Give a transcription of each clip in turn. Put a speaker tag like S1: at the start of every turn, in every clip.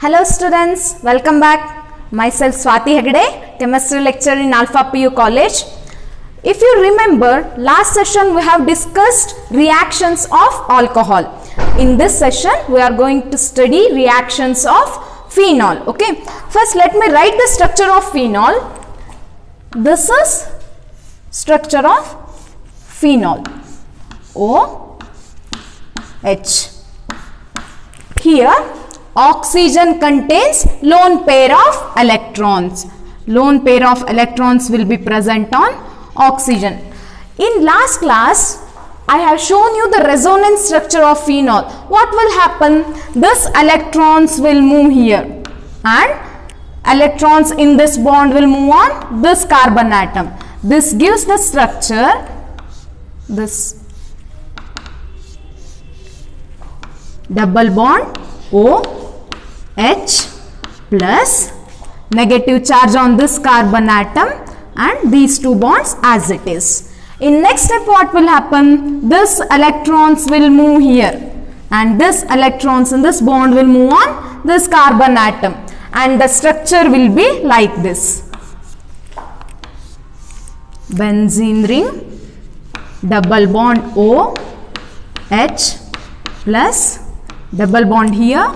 S1: Hello students, welcome back. Myself Swati Hegde, chemistry lecturer in Alpha PU College. If you remember, last session we have discussed reactions of alcohol. In this session we are going to study reactions of phenol. Okay, first let me write the structure of phenol. This is structure of phenol. OH. Here oxygen contains lone pair of electrons. Lone pair of electrons will be present on oxygen. In last class, I have shown you the resonance structure of phenol. What will happen? This electrons will move here and electrons in this bond will move on this carbon atom. This gives the structure, this double bond OH plus negative charge on this carbon atom and these two bonds as it is. In next step what will happen? This electrons will move here and this electrons in this bond will move on this carbon atom and the structure will be like this. Benzene ring, double bond OH plus double bond here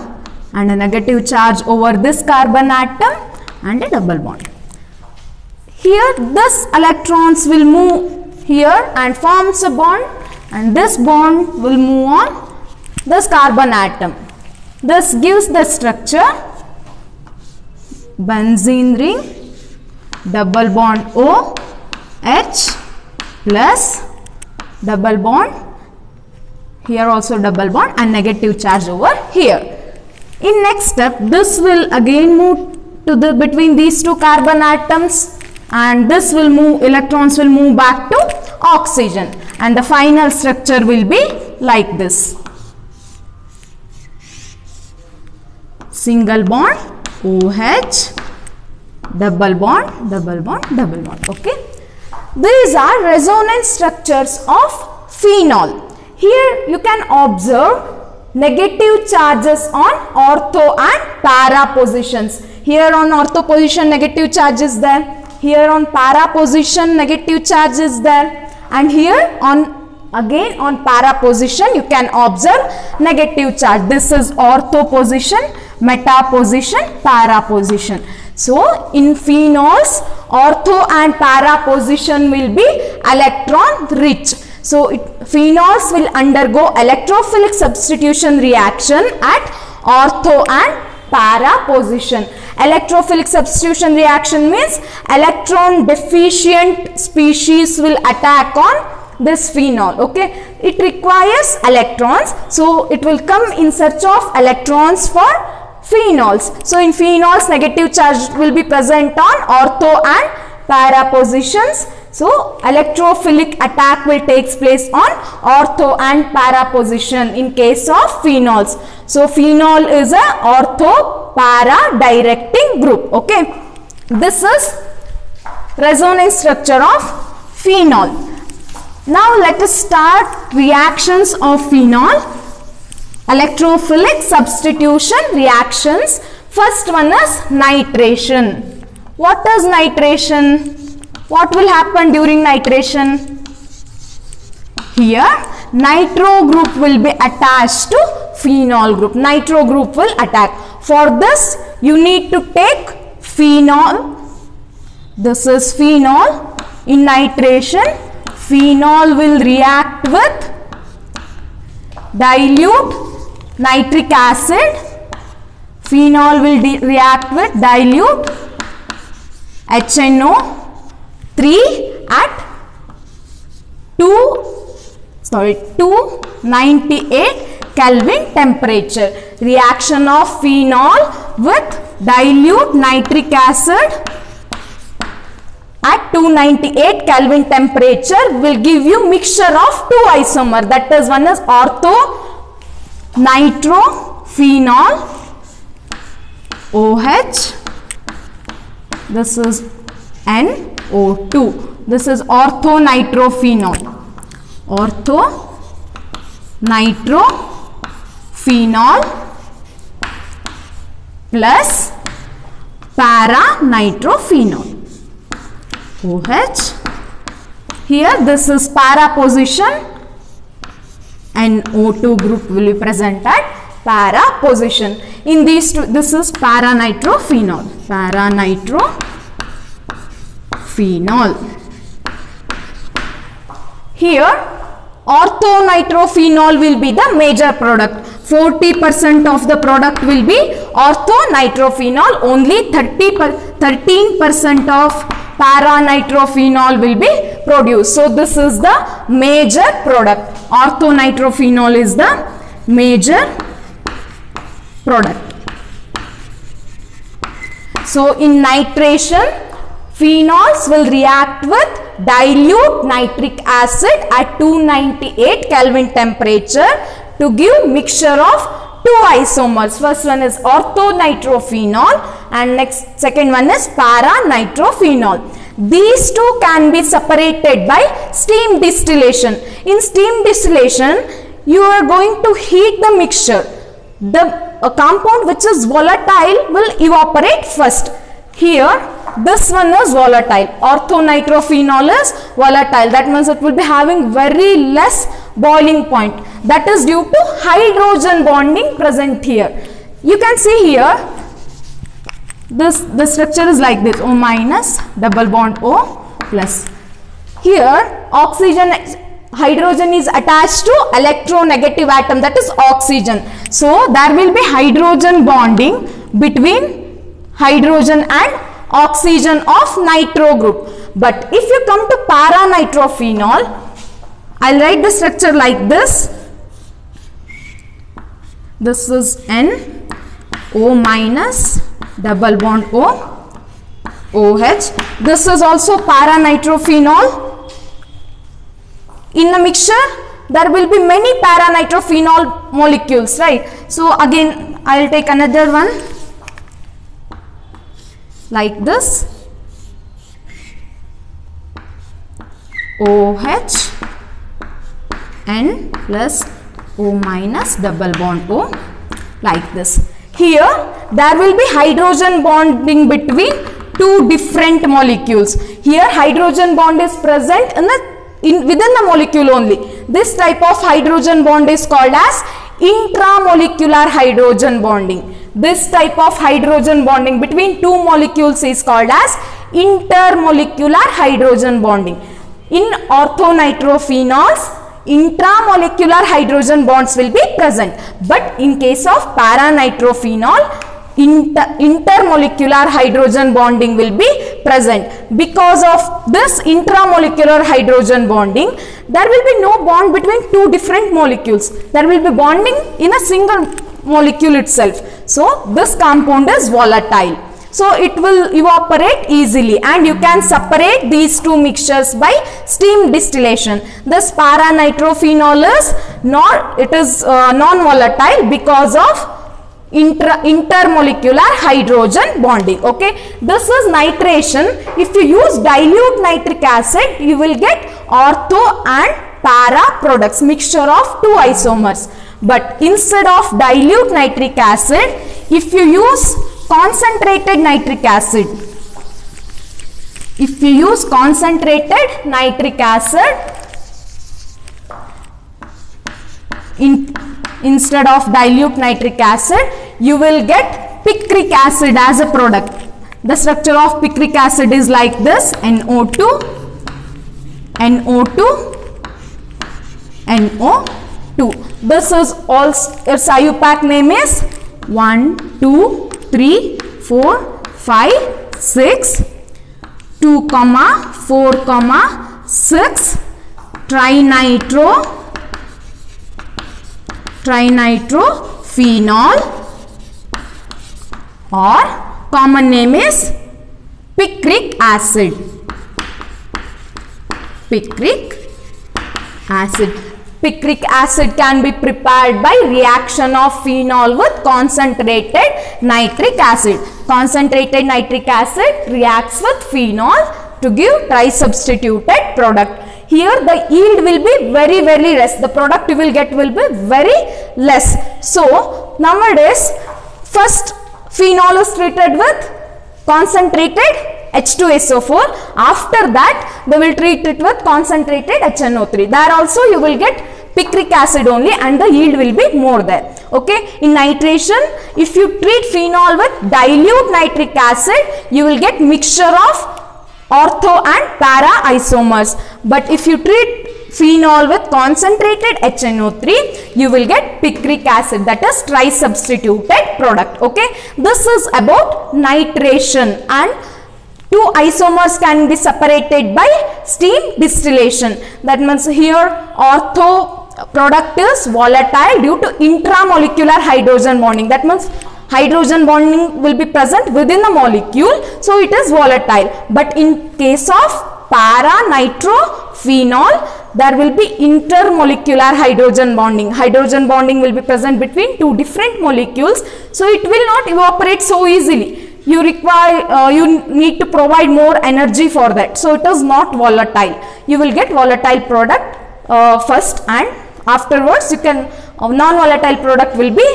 S1: and a negative charge over this carbon atom and a double bond. Here this electrons will move here and forms a bond and this bond will move on this carbon atom. This gives the structure benzene ring, double bond OH plus double bond, here also double bond and negative charge over here. In next step, this will again move to the between these two carbon atoms and this will move, electrons will move back to oxygen and the final structure will be like this. Single bond OH, double bond, double bond, double bond. Okay. These are resonance structures of phenol. Here you can observe negative charges on ortho and para positions. Here on ortho position negative charge is there. Here on para position negative charge is there. And here on again on para position you can observe negative charge. This is ortho position, meta position, para position. So in phenols ortho and para position will be electron rich. So phenols will undergo electrophilic substitution reaction at ortho and para position. Electrophilic substitution reaction means electron deficient species will attack on this phenol. Okay, it requires electrons, so it will come in search of electrons for phenols. So in phenols negative charge will be present on ortho and para positions. So electrophilic attack will take place on ortho and para position in case of phenols. So phenol is a ortho para directing group. Okay, this is resonance structure of phenol. Now let us start reactions of phenol. Electrophilic substitution reactions. First one is nitration. What is nitration? What will happen during nitration? Here nitro group will be attached to phenol group. Nitro group will attack. For this you need to take phenol. This is phenol. In nitration phenol will react with dilute nitric acid. Phenol will react with dilute HNO 3 at 298 Kelvin temperature. Reaction of phenol with dilute nitric acid at 298 Kelvin temperature will give you mixture of two isomer. That is, one is ortho nitro phenol OH. This is NO2. This is ortho nitrophenol. Ortho nitrophenol plus para-nitrophenol. OH. Here this is para position and O2 group will be present at para position. In these two, this is para-nitrophenol. Para-nitrophenol. Here orthonitrophenol will be the major product. 40% of the product will be orthonitrophenol. Only 13% of para-nitrophenol will be produced. So this is the major product. Orthonitrophenol is the major product. So in nitration, phenols will react with dilute nitric acid at 298 Kelvin temperature to give mixture of two isomers. First one is orthonitrophenol and second one is para-nitrophenol. These two can be separated by steam distillation. In steam distillation, you are going to heat the mixture. The compound which is volatile will evaporate first. Here, this one is volatile. Orthonitrophenol is volatile. That means it will be having very less boiling point. That is due to hydrogen bonding present here. You can see here, the structure is like this. O minus, double bond O plus. Here, hydrogen is attached to electronegative atom, that is oxygen. So there will be hydrogen bonding between hydrogen and oxygen of nitro group. But if you come to para-nitrophenol, I'll write the structure like this. This is N, O minus, double bond O, OH. This is also para-nitrophenol. In the mixture, there will be many para-nitrophenol molecules, right? So again, I'll take another one like this. OH, N plus O minus, double bond O, like this. Here, there will be hydrogen bonding between two different molecules. Here, hydrogen bond is present within the molecule only. This type of hydrogen bond is called as intramolecular hydrogen bonding. This type of hydrogen bonding between two molecules is called as intermolecular hydrogen bonding. In orthonitrophenols, intramolecular hydrogen bonds will be present, but in case of para-nitrophenol, intermolecular hydrogen bonding will be present. Because of this intramolecular hydrogen bonding, there will be no bond between two different molecules. There will be bonding in a single molecule itself. So this compound is volatile. So it will evaporate easily, and you can separate these two mixtures by steam distillation. This para-nitrophenol is non-volatile because of intermolecular hydrogen bonding. Okay, this is nitration. If you use dilute nitric acid, you will get ortho and para products, mixture of two isomers. But instead of dilute nitric acid, if you use concentrated nitric acid, instead of dilute nitric acid, you will get picric acid as a product. The structure of picric acid is like this: NO2, NO2, NO2. This is all. Its IUPAC name is 1, 2, 3, 4, 5, 6, 2, 4, 6, trinitrophenol, or common name is picric acid. Picric acid. Picric acid can be prepared by reaction of phenol with concentrated nitric acid. Concentrated nitric acid reacts with phenol to give trisubstituted product. Here the yield will be very less. The product you will get will be very less. So nowadays, first phenol is treated with concentrated H2SO4. After that, they will treat it with concentrated HNO3. There also you will get picric acid only, and the yield will be more there. Okay. In nitration, if you treat phenol with dilute nitric acid, you will get mixture of ortho and para isomers. But if you treat phenol with concentrated HNO3, you will get picric acid, that is tri-substituted product. Okay. This is about nitration, and two isomers can be separated by steam distillation. That means here ortho product is volatile due to intramolecular hydrogen bonding. That means hydrogen bonding will be present within the molecule, so it is volatile. But in case of para-nitrophenol, there will be intermolecular hydrogen bonding. Hydrogen bonding will be present between two different molecules, so it will not evaporate so easily. You require, you need to provide more energy for that, so it is not volatile. You will get volatile product first, and afterwards you can non-volatile product will be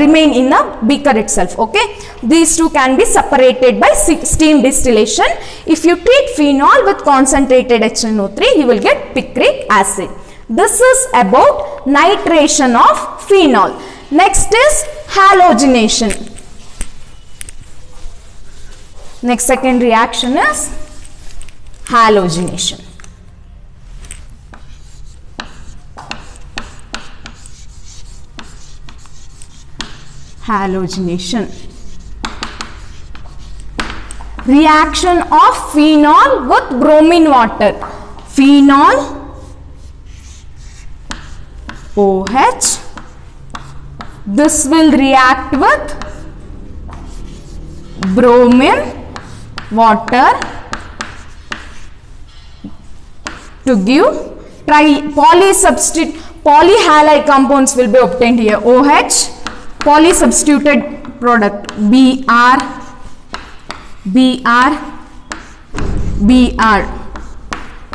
S1: remain in the beaker itself. Okay, these two can be separated by steam distillation. If you treat phenol with concentrated HNO3, you will get picric acid. This is about nitration of phenol. Next is halogenation. Next second reaction is halogenation. Halogenation. Reaction of phenol with bromine water. Phenol OH. This will react with bromine water to give polyhalide compounds will be obtained here. OH, polysubstituted product Br,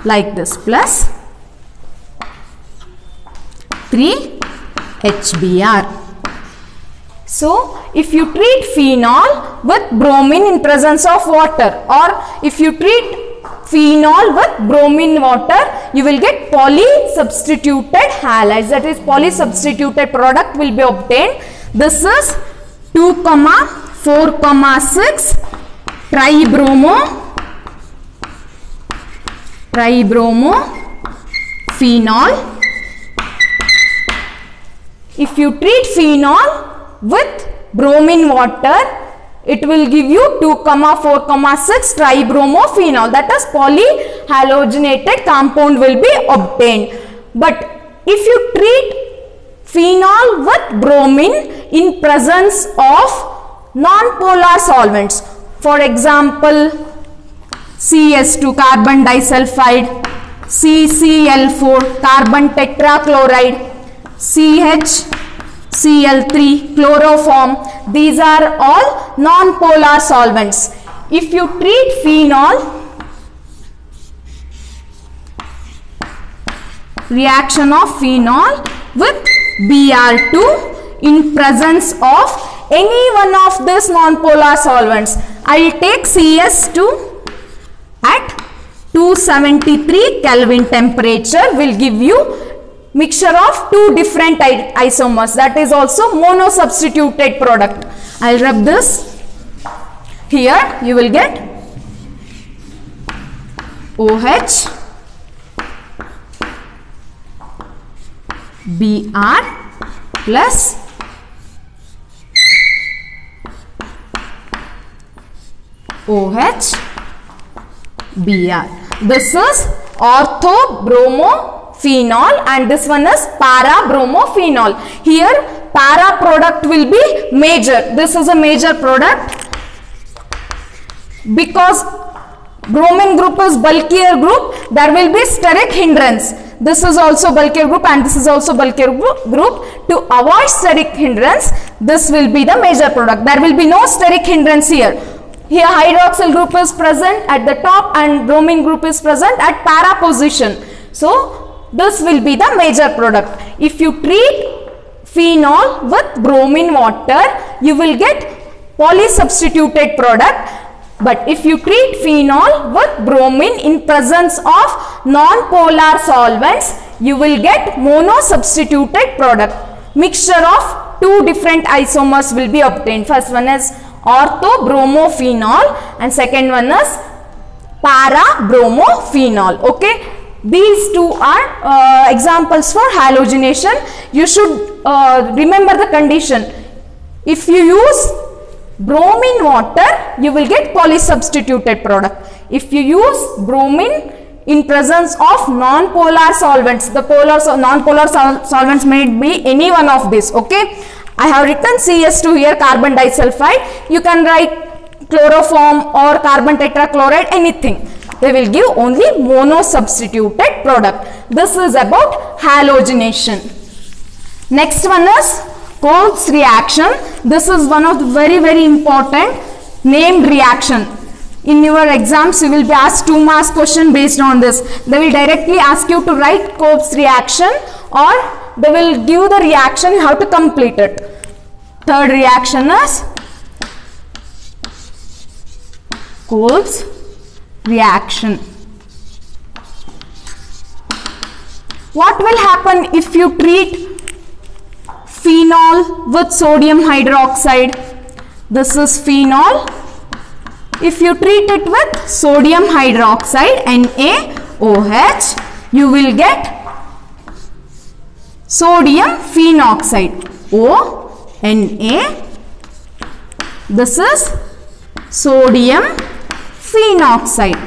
S1: like this, plus 3HBr. So, if you treat phenol with bromine in presence of water, or if you treat phenol with bromine water, you will get polysubstituted halides, that is polysubstituted product will be obtained. This is 2,4,6 tribromophenol. If you treat phenol with bromine water, it will give you 2,4,6 tribromophenol, that is polyhalogenated compound will be obtained. But if you treat phenol with bromine in presence of non-polar solvents, for example CS2 carbon disulfide, CCl4 carbon tetrachloride, CHCl3 chloroform, these are all non-polar solvents. If you treat phenol, reaction of phenol with Br2 in presence of any one of these non-polar solvents, I will take CS2 at 273 Kelvin temperature will give you mixture of two different isomers, that is also mono-substituted product. I will rub this. Here you will get OH, Br plus OH, Br. This is ortho-bromophenol and this one is para-bromophenol. Here para product will be major. This is a major product because bromine group is bulkier group. There will be steric hindrance. This is also bulkier group and this is also bulkier group. To avoid steric hindrance, this will be the major product. There will be no steric hindrance here. Here hydroxyl group is present at the top and bromine group is present at para position. So this will be the major product. If you treat phenol with bromine water, you will get polysubstituted product. But if you treat phenol with bromine in presence of non-polar solvents, you will get monosubstituted product. Mixture of two different isomers will be obtained. First one is orthobromophenol and second one is para-bromophenol. Okay. These two are examples for halogenation. You should remember the condition. If you use bromine water, you will get polysubstituted product. If you use bromine in presence of non-polar solvents, the non-polar solvents may be any one of these. Okay, I have written CS2 here, carbon disulfide. You can write chloroform or carbon tetrachloride, anything. They will give only monosubstituted product. This is about halogenation. Next one is Kolb's reaction. This is one of the very important named reaction. In your exams, you will be asked 2 marks question based on this. They will directly ask you to write Kolb's reaction, or they will give the reaction, you have to complete it. Third reaction is Kolb's reaction. What will happen if you treat phenol with sodium hydroxide? This is phenol. If you treat it with sodium hydroxide, NaOH, you will get sodium phenoxide, ONa. This is sodium phenoxide.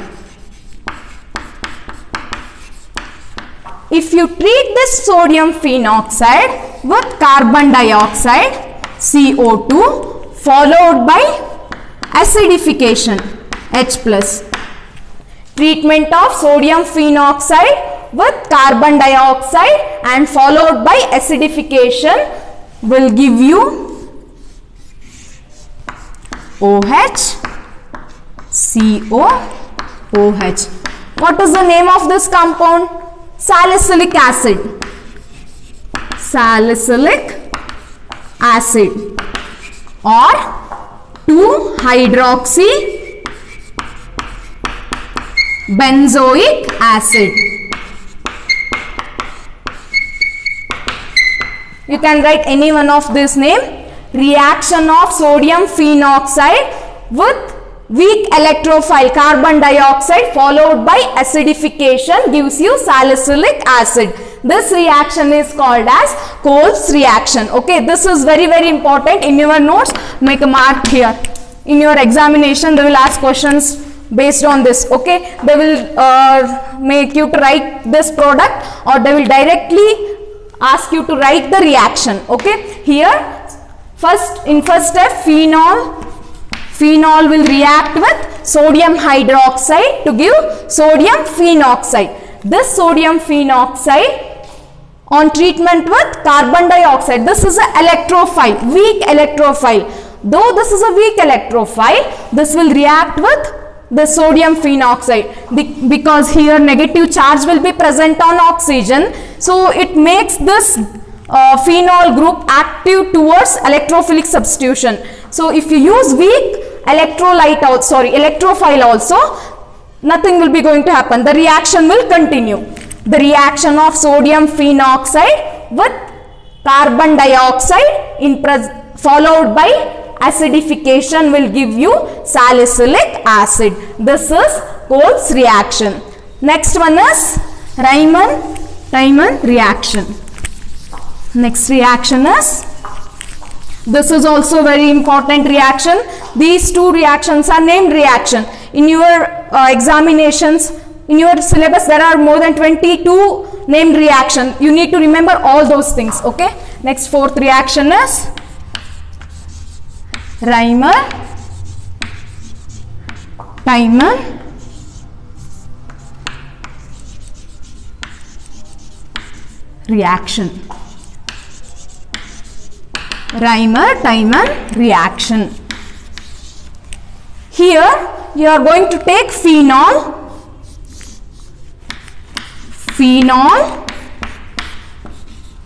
S1: If you treat this sodium phenoxide with carbon dioxide, CO2, followed by acidification, H+. Treatment of sodium phenoxide with carbon dioxide and followed by acidification will give you OH, CO, OH. What is the name of this compound? Salicylic acid. Salicylic acid or 2-hydroxy benzoic acid. You can write any one of this name. Reaction of sodium phenoxide with weak electrophile carbon dioxide followed by acidification gives you salicylic acid. This reaction is called as Kolb's reaction. Okay, this is very important. In your notes, make a mark here. In your examination, they will ask questions based on this. Okay, they will make you to write this product, or they will directly ask you to write the reaction. Okay, here in first step, phenol will react with sodium hydroxide to give sodium phenoxide. This sodium phenoxide on treatment with carbon dioxide, this is an electrophile, weak electrophile. Though this is a weak electrophile, this will react with the sodium phenoxide because here negative charge will be present on oxygen. So it makes this phenol group active towards electrophilic substitution. So if you use weak electrophile also, nothing will be going to happen. The reaction will continue. The reaction of sodium phenoxide with carbon dioxide followed by acidification will give you salicylic acid. This is Kolb's reaction. Next one is Riemann reaction. Next reaction is, this is also very important reaction. These two reactions are named reaction. In your examinations, in your syllabus, there are more than 22 named reaction. You need to remember all those things. Okay. Next, fourth reaction is Riemann reaction. Riemann reaction. Here you are going to take phenol.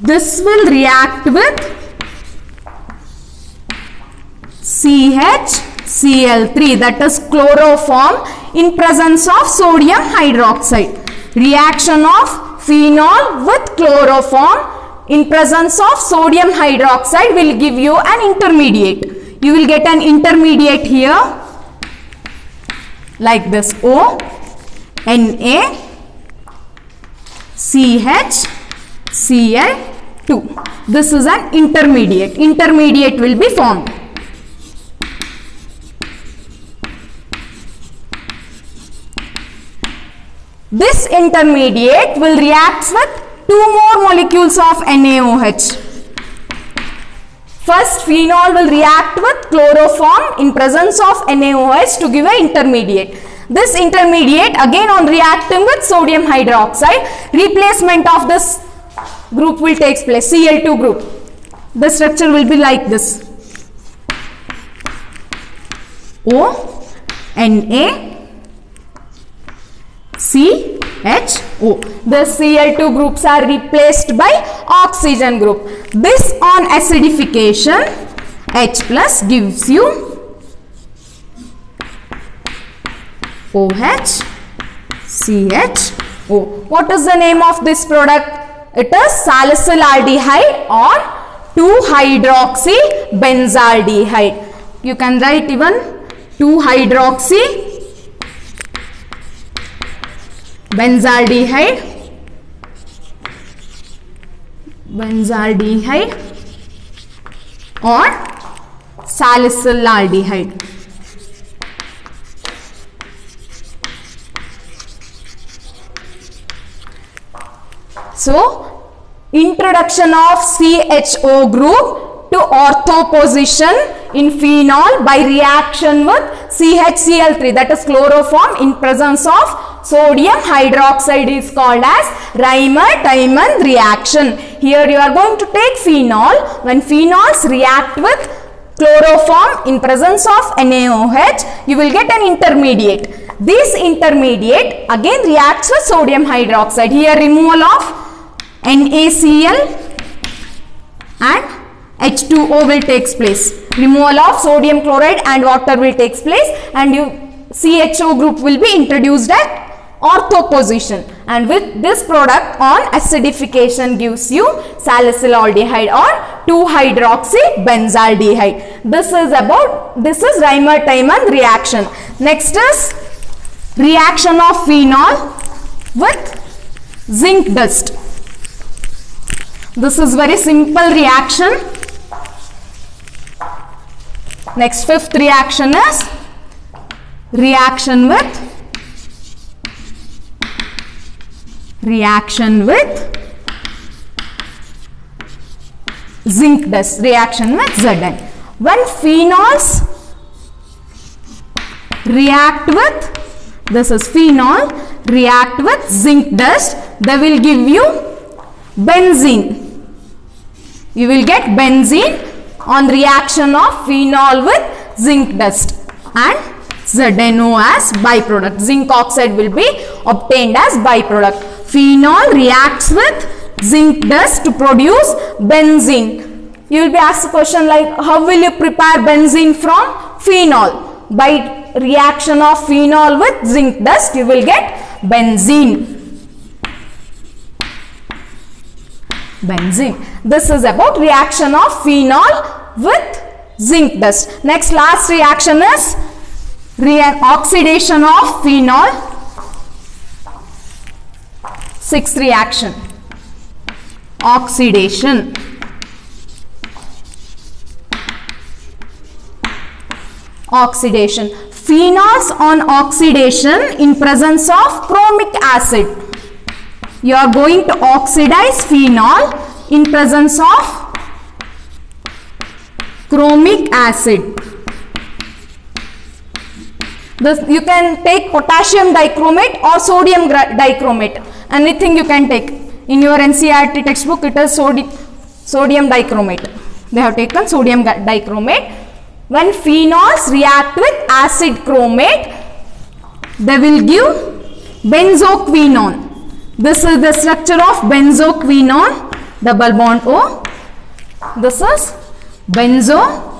S1: This will react with CHCl3, that is chloroform in presence of sodium hydroxide. Reaction of phenol with chloroform in presence of sodium hydroxide will give you an intermediate. You will get an intermediate here like this, O, Na, CHCl2. This is an intermediate. Intermediate will be formed. This intermediate will react with two more molecules of NaOH. First, phenol will react with chloroform in presence of NaOH to give an intermediate. This intermediate again on reacting with sodium hydroxide, replacement of this group will take place, Cl2 group. The structure will be like this. O, Na, CHO. The Cl2 groups are replaced by oxygen group. This on acidification, H plus gives you OH, CHO. What is the name of this product? It is salicylaldehyde or 2-hydroxybenzaldehyde. You can write even 2-hydroxybenzaldehyde, or salicylaldehyde. So, introduction of CHO group to ortho position in phenol by reaction with CHCl3, that is chloroform in presence of sodium hydroxide, is called as Reimer-Tiemann reaction. Here you are going to take phenol. When phenols react with chloroform in presence of NaOH, you will get an intermediate. This intermediate again reacts with sodium hydroxide. Here removal of NaCl and H2O will take place. Removal of sodium chloride and water will take place, and CHO group will be introduced at ortho position, and with this product on acidification gives you salicylaldehyde or 2-hydroxybenzaldehyde. This is Reimer-Tiemann reaction. Next is reaction of phenol with zinc dust. This is very simple reaction. Next, fifth reaction is reaction with zinc dust, reaction with Zn. When phenols react with, this is phenol, react with zinc dust, they will give you benzene. You will get benzene on reaction of phenol with zinc dust and ZNO as byproduct. Zinc oxide will be obtained as byproduct. Phenol reacts with zinc dust to produce benzene. You will be asked a question like, how will you prepare benzene from phenol? By reaction of phenol with zinc dust, you will get benzene. This is about reaction of phenol with zinc dust. Next, last reaction is oxidation of phenol. Sixth reaction, oxidation. Phenols on oxidation in presence of chromic acid. You are going to oxidize phenol in presence of chromic acid. You can take potassium dichromate or sodium dichromate. Anything you can take. In your NCERT textbook, it is sodium dichromate. They have taken sodium dichromate. When phenols react with acid chromate, they will give benzoquinone. This is the structure of benzoquinone, double bond O. This is benzoquinone.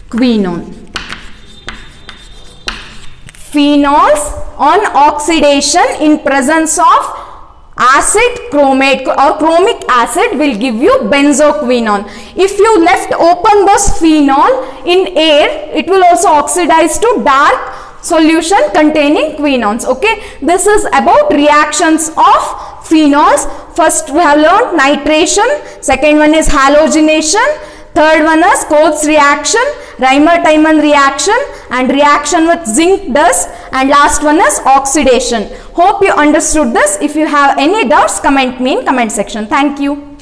S1: quinone. Phenols on oxidation in presence of acid chromate or chromic acid will give you benzoquinone. If you left open this phenol in air, it will also oxidize to dark solution containing quinones. Okay, this is about reactions of phenols. First we have learned nitration, second one is halogenation, third one is Coates reaction, Reimer-Tiemann reaction and reaction with zinc dust, and last one is oxidation. Hope you understood this. If you have any doubts, comment me in comment section. Thank you.